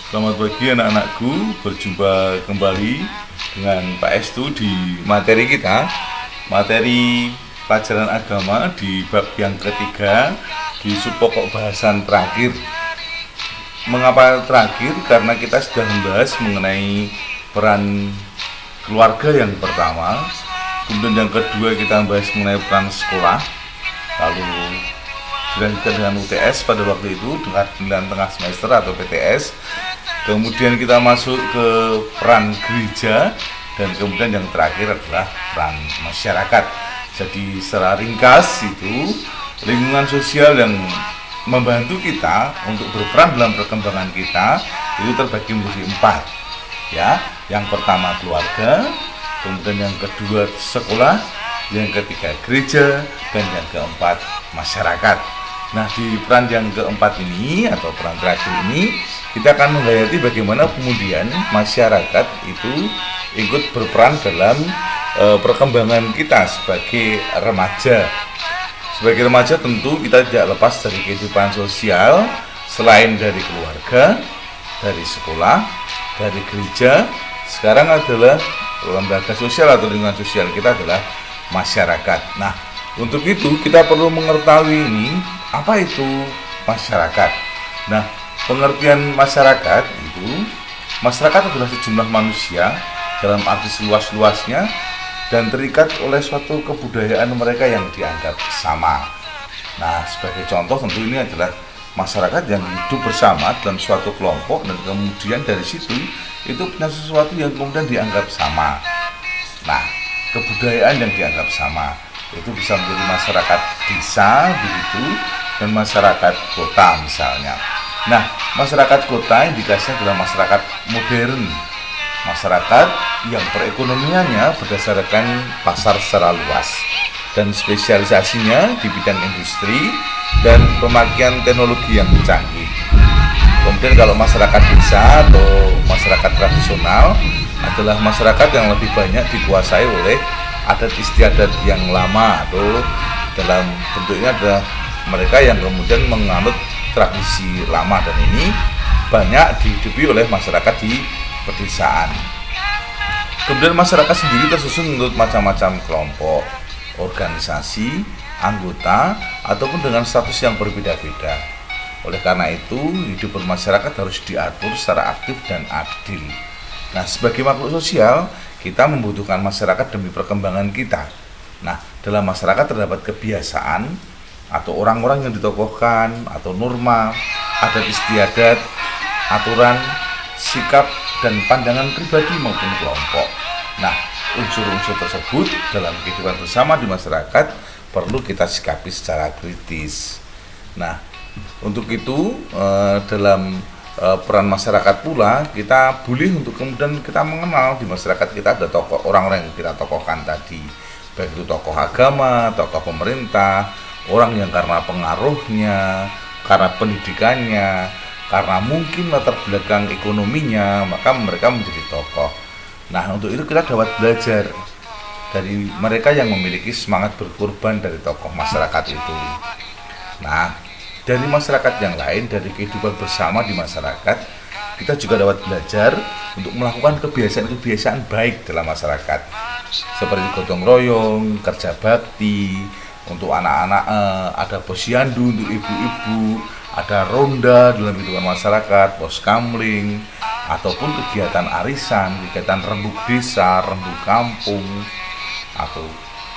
Selamat pagi anak-anakku, berjumpa kembali dengan Pak Estu di materi kita, materi pelajaran agama di bab yang ketiga di subpokok bahasan terakhir. Mengapa terakhir? Karena kita sudah membahas mengenai peran keluarga yang pertama, kemudian yang kedua kita membahas mengenai peran sekolah, lalu dilanjutkan dengan UTS pada waktu itu dengan pemilihan tengah semester atau PTS. Kemudian kita masuk ke peran gereja, dan kemudian yang terakhir adalah peran masyarakat. Jadi secara ringkas itu lingkungan sosial yang membantu kita untuk berperan dalam perkembangan kita itu terbagi menjadi 4 ya. Yang pertama keluarga, kemudian yang kedua sekolah, yang ketiga gereja, dan yang keempat masyarakat. Nah, di peran yang keempat ini atau peran terakhir ini kita akan menghayati bagaimana kemudian masyarakat itu ikut berperan dalam perkembangan kita sebagai remaja. Sebagai remaja tentu kita tidak lepas dari kehidupan sosial selain dari keluarga, dari sekolah, dari gereja. Sekarang adalah lembaga sosial atau lingkungan sosial kita adalah masyarakat. Nah, untuk itu kita perlu mengetahui ini apa itu masyarakat. Nah, pengertian masyarakat itu, masyarakat adalah sejumlah manusia dalam arti seluas-luasnya dan terikat oleh suatu kebudayaan mereka yang dianggap sama. Nah, sebagai contoh tentu ini adalah masyarakat yang hidup bersama dalam suatu kelompok dan kemudian dari situ itu punya sesuatu yang kemudian dianggap sama. Nah, kebudayaan yang dianggap sama itu bisa menjadi masyarakat desa begitu, dan masyarakat kota misalnya. Nah, masyarakat kota indikasinya adalah masyarakat modern, masyarakat yang perekonomiannya berdasarkan pasar secara luas dan spesialisasinya di bidang industri dan pemakaian teknologi yang canggih. Kemudian kalau masyarakat desa atau masyarakat tradisional adalah masyarakat yang lebih banyak dikuasai oleh adat istiadat yang lama, atau dalam bentuknya adalah mereka yang kemudian menganut tradisi lama, dan ini banyak dihidupi oleh masyarakat di pedesaan. Kemudian masyarakat sendiri tersusun menurut macam-macam kelompok, organisasi, anggota, ataupun dengan status yang berbeda-beda. Oleh karena itu, hidup bermasyarakat harus diatur secara aktif dan adil. Nah, sebagai makhluk sosial, kita membutuhkan masyarakat demi perkembangan kita. Nah, dalam masyarakat terdapat kebiasaan atau orang-orang yang ditokohkan atau norma, adat istiadat, aturan, sikap, dan pandangan pribadi maupun kelompok. Nah, unsur-unsur tersebut dalam kehidupan bersama di masyarakat perlu kita sikapi secara kritis. Nah, untuk itu dalam peran masyarakat pula kita boleh untuk kemudian kita mengenal di masyarakat kita ada tokoh, orang-orang yang kita tokohkan tadi, baik itu tokoh agama, tokoh pemerintah, orang yang karena pengaruhnya, karena pendidikannya, karena mungkin latar belakang ekonominya, maka mereka menjadi tokoh. Nah, untuk itu kita dapat belajar dari mereka yang memiliki semangat berkorban dari tokoh masyarakat itu. Nah, dari masyarakat yang lain, dari kehidupan bersama di masyarakat, kita juga dapat belajar untuk melakukan kebiasaan-kebiasaan baik dalam masyarakat, seperti gotong royong, kerja bakti untuk anak-anak, ada posyandu untuk ibu-ibu, ada ronda dalam kehidupan masyarakat, pos kamling, ataupun kegiatan arisan, kegiatan rembuk desa, rembuk kampung, atau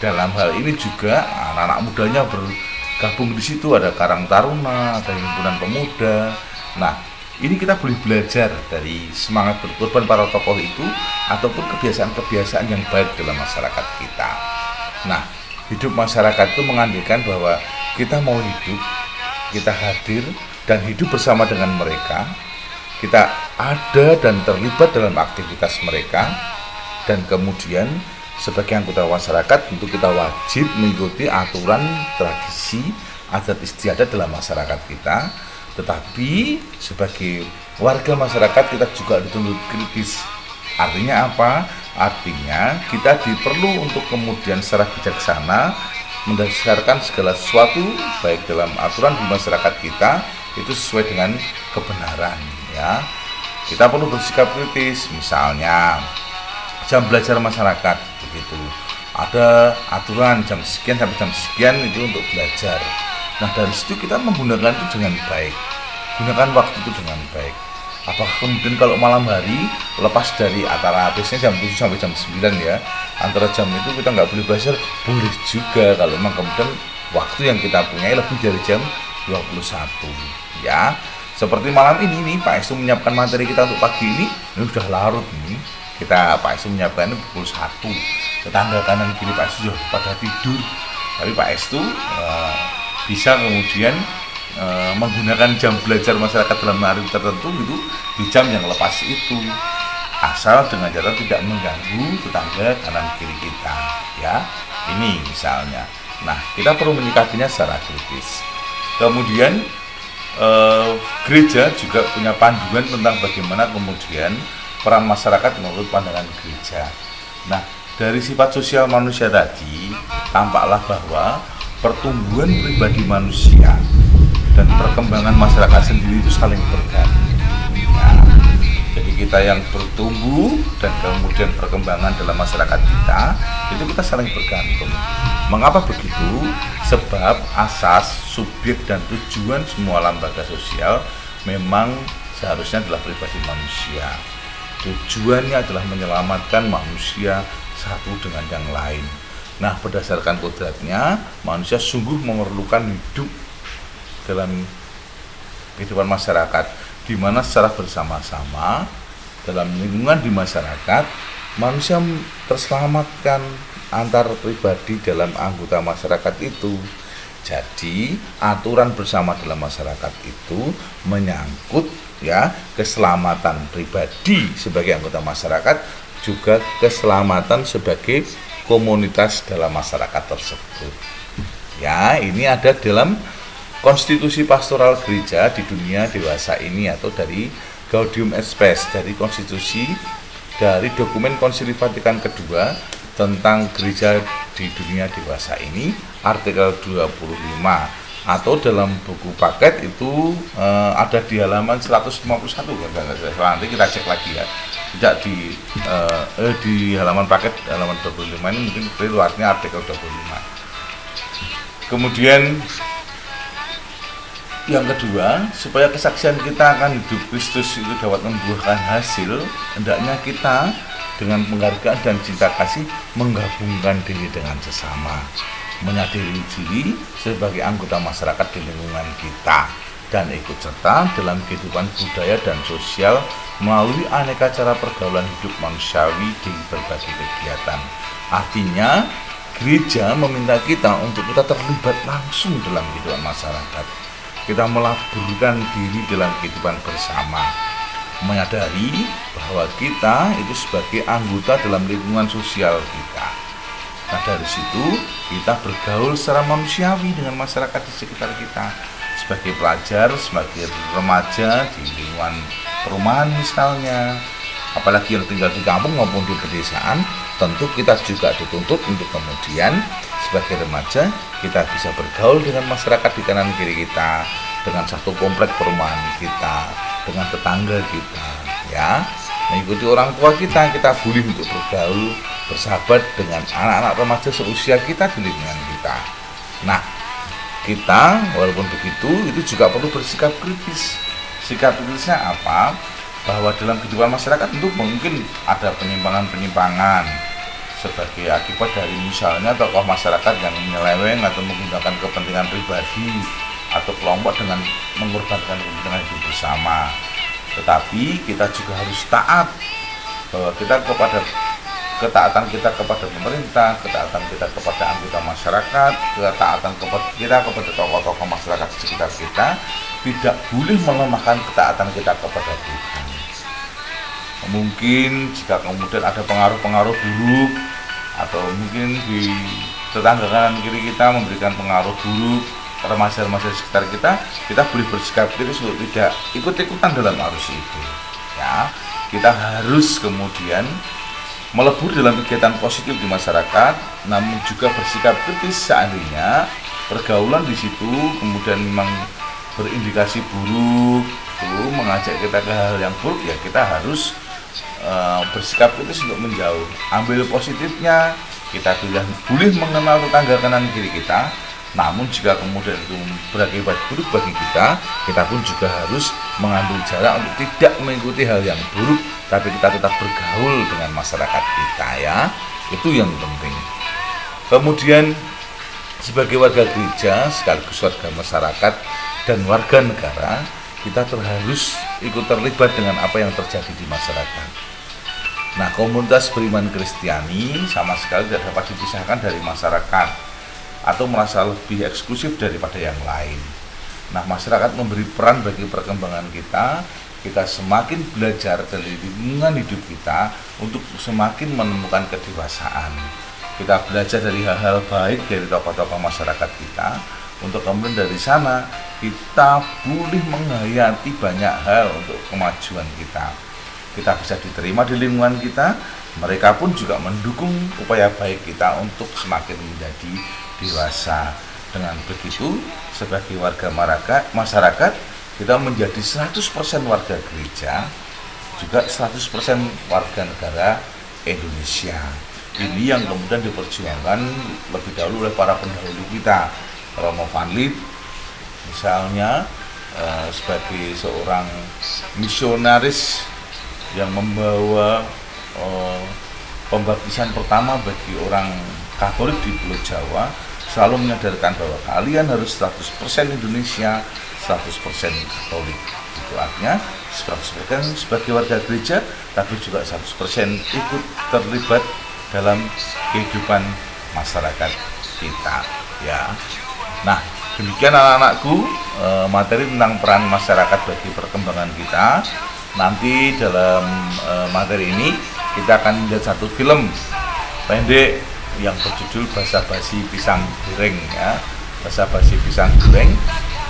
dalam hal ini juga anak-anak mudanya bergabung di situ, ada Karang Taruna, ada himpunan pemuda. Nah, ini kita boleh belajar dari semangat berkorban para tokoh itu ataupun kebiasaan-kebiasaan yang baik dalam masyarakat kita. Nah, hidup masyarakat itu mengandalkan bahwa kita mau hidup, kita hadir dan hidup bersama dengan mereka, kita ada dan terlibat dalam aktivitas mereka, dan kemudian sebagai anggota masyarakat tentu kita wajib mengikuti aturan, tradisi, adat istiadat dalam masyarakat kita. Tetapi sebagai warga masyarakat kita juga dituntut kritis. Artinya apa? Artinya kita diperlu untuk kemudian secara bijaksana mendasarkan segala sesuatu baik dalam aturan di masyarakat kita itu sesuai dengan kebenaran, ya. kita perlu bersikap kritis. Misalnya jam belajar masyarakat begitu, ada aturan jam sekian sampai jam sekian itu untuk belajar. Nah dari situ kita menggunakan itu dengan baik, gunakan waktu itu dengan baik. Apakah kemudian kalau malam hari lepas dari antara biasanya jam 7 sampai jam 9 ya, antara jam itu kita nggak boleh belajar? Boleh juga kalau memang kemudian waktu yang kita punya lebih dari jam 21 ya. Seperti malam ini nih Pak Estu menyiapkan materi kita untuk pagi ini sudah larut nih. Pak Estu menyiapkan ini pukul 1. Tetangga kanan kiri Pak Estu sudah pada tidur. Tapi Pak Estu bisa kemudian menggunakan jam belajar masyarakat dalam hari tertentu gitu di jam yang lepas itu, asal dengan cara tidak mengganggu tetangga kanan kiri kita ya. Ini misalnya. Nah kita perlu menyikapinya secara kritis. Kemudian gereja juga punya panduan tentang bagaimana kemudian peran masyarakat menurut pandangan gereja. Nah dari sifat sosial manusia tadi tampaklah bahwa pertumbuhan pribadi manusia dan perkembangan masyarakat sendiri itu saling bergantung. Nah, jadi kita yang bertumbuh dan kemudian perkembangan dalam masyarakat kita itu kita saling bergantung. Mengapa begitu? Sebab asas, subjek dan tujuan semua lembaga sosial memang seharusnya adalah pribadi manusia. Tujuannya adalah menyelamatkan manusia satu dengan yang lain. Nah, berdasarkan kodratnya, manusia sungguh memerlukan hidup dalam kehidupan masyarakat, di mana secara bersama-sama dalam lingkungan di masyarakat manusia terselamatkan antar pribadi dalam anggota masyarakat itu. Jadi aturan bersama dalam masyarakat itu menyangkut ya keselamatan pribadi sebagai anggota masyarakat, juga keselamatan sebagai komunitas dalam masyarakat tersebut. Ya, ini ada dalam konstitusi pastoral gereja di dunia dewasa ini, atau dari Gaudium et Spes, dari konstitusi dari dokumen Konsili Vatikan kedua tentang gereja di dunia dewasa ini, artikel 25, atau dalam buku paket itu ada di halaman 151 nanti kita cek lagi ya. Tidak di halaman paket halaman 25 ini mungkin luarnya artikel 25. Kemudian yang kedua, supaya kesaksian kita akan hidup Kristus itu dapat membuahkan hasil, hendaknya kita dengan penghargaan dan cinta kasih menggabungkan diri dengan sesama, menyadari diri sebagai anggota masyarakat di lingkungan kita, dan ikut serta dalam kehidupan budaya dan sosial melalui aneka cara pergaulan hidup manusiawi di berbagai kegiatan. Artinya, gereja meminta kita untuk kita terlibat langsung dalam kehidupan masyarakat. Kita melaburkan diri dalam kehidupan bersama, menyadari bahwa kita itu sebagai anggota dalam lingkungan sosial kita. Nah dari situ kita bergaul secara manusiawi dengan masyarakat di sekitar kita, sebagai pelajar, sebagai remaja di lingkungan perumahan misalnya, apalagi yang tinggal di kampung maupun di pedesaan. Tentu kita juga dituntut untuk kemudian sebagai remaja kita bisa bergaul dengan masyarakat di kanan kiri kita, dengan satu komplek perumahan kita, dengan tetangga kita ya, mengikuti orang tua kita boleh untuk bergaul, bersahabat dengan anak-anak remaja seusia kita di lingkungan kita. Nah kita walaupun begitu itu juga perlu bersikap kritis. Sikap kritisnya apa? Bahwa dalam kehidupan masyarakat tentu mungkin ada penyimpangan-penyimpangan sebagai akibat dari misalnya tokoh masyarakat yang menyeleweng atau menggunakan kepentingan pribadi atau kelompok dengan mengorbankan kepentingan hidup bersama. Tetapi kita juga harus taat, bahwa ketaatan kita kepada pemerintah, ketaatan kita kepada anggota masyarakat, ketaatan kita kepada tokoh-tokoh masyarakat di sekitar kita tidak boleh melemahkan ketaatan kita kepada Tuhan. Mungkin jika kemudian ada pengaruh-pengaruh buruk, atau mungkin di tetangga kanan kiri kita memberikan pengaruh buruk remaja-remaja di sekitar kita boleh bersikap kritis untuk tidak ikut-ikutan dalam arus itu ya. Kita harus kemudian melebur dalam kegiatan positif di masyarakat, namun juga bersikap kritis seandainya pergaulan di situ kemudian memang berindikasi buruk, Estu mengajak kita ke hal yang buruk, ya kita harus bersikap kritis untuk menjauh. Ambil positifnya, kita boleh mengenal tetangga kanan kiri kita. Namun jika kemudian itu berakibat buruk bagi kita pun juga harus mengambil jarak untuk tidak mengikuti hal yang buruk, tapi kita tetap bergaul dengan masyarakat kita, ya. Itu yang penting. Kemudian sebagai warga gereja sekaligus warga masyarakat dan warga negara, kita harus ikut terlibat dengan apa yang terjadi di masyarakat. Nah, komunitas beriman Kristiani sama sekali tidak dapat dipisahkan dari masyarakat atau merasa lebih eksklusif daripada yang lain. Nah, masyarakat memberi peran bagi perkembangan kita. Kita semakin belajar dari lingkungan hidup kita untuk semakin menemukan kedewasaan. Kita belajar dari hal-hal baik dari tokoh-tokoh masyarakat kita, untuk kemudian dari sana kita boleh menghayati banyak hal untuk kemajuan kita. Kita bisa diterima di lingkungan kita, mereka pun juga mendukung upaya baik kita untuk semakin menjadi dewasa. Dengan begitu, sebagai warga masyarakat, kita menjadi 100% warga gereja, juga 100% warga negara Indonesia. Ini yang kemudian diperjuangkan lebih dahulu oleh para pendahulu kita. Romo Van Lith misalnya sebagai seorang misionaris yang membawa pembaptisan pertama bagi orang Katolik di Pulau Jawa, selalu menyadarkan bahwa kalian harus 100% Indonesia, 100% Katolik. Itu artinya 100% sebagai warga gereja, tapi juga 100% ikut terlibat dalam kehidupan masyarakat kita, ya. Nah, demikian anak-anakku, materi tentang peran masyarakat bagi perkembangan kita. Nanti dalam materi ini kita akan melihat satu film pendek yang berjudul Basa-basi Pisang Goreng, ya. Basa-basi Pisang Goreng.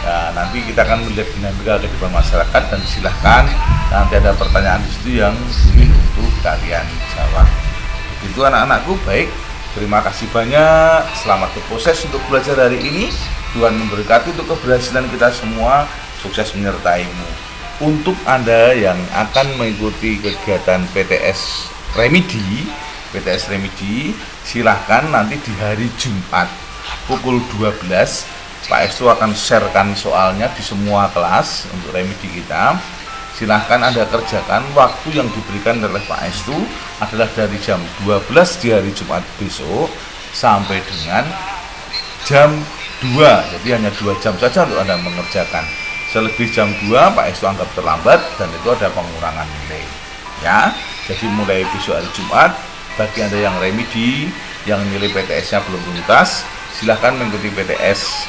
Nah, nanti kita akan melihat dinamika kehidupan masyarakat, dan silahkan nanti ada pertanyaan di situ yang boleh untuk kalian jawab. Itu anak-anakku. Baik, terima kasih banyak. Selamat berproses untuk belajar hari ini. Tuhan memberkati untuk keberhasilan kita semua. Sukses menyertaimu. Untuk Anda yang akan mengikuti kegiatan PTS Remedi, silahkan nanti di hari Jumat pukul 12 Pak Estu akan sharekan soalnya di semua kelas untuk remedi kita. Silahkan Anda kerjakan. Waktu yang diberikan oleh Pak Estu adalah dari jam 12 di hari Jumat besok sampai dengan jam 2. Jadi hanya 2 jam saja untuk Anda mengerjakan. Selebih jam 2 Pak Estu anggap terlambat, dan itu ada pengurangan nilai, ya. Jadi mulai besok hari Jumat, bagi Anda yang remedi, yang nilai PTS-nya belum tuntas, silahkan mengikuti PTS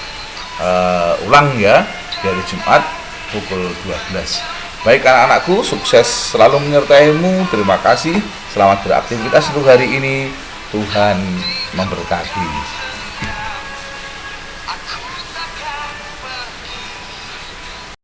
ulang, ya, dari Jumat pukul 12. Baik anak-anakku, sukses selalu menyertaimu. Terima kasih. Selamat beraktivitas untuk hari ini. Tuhan memberkati.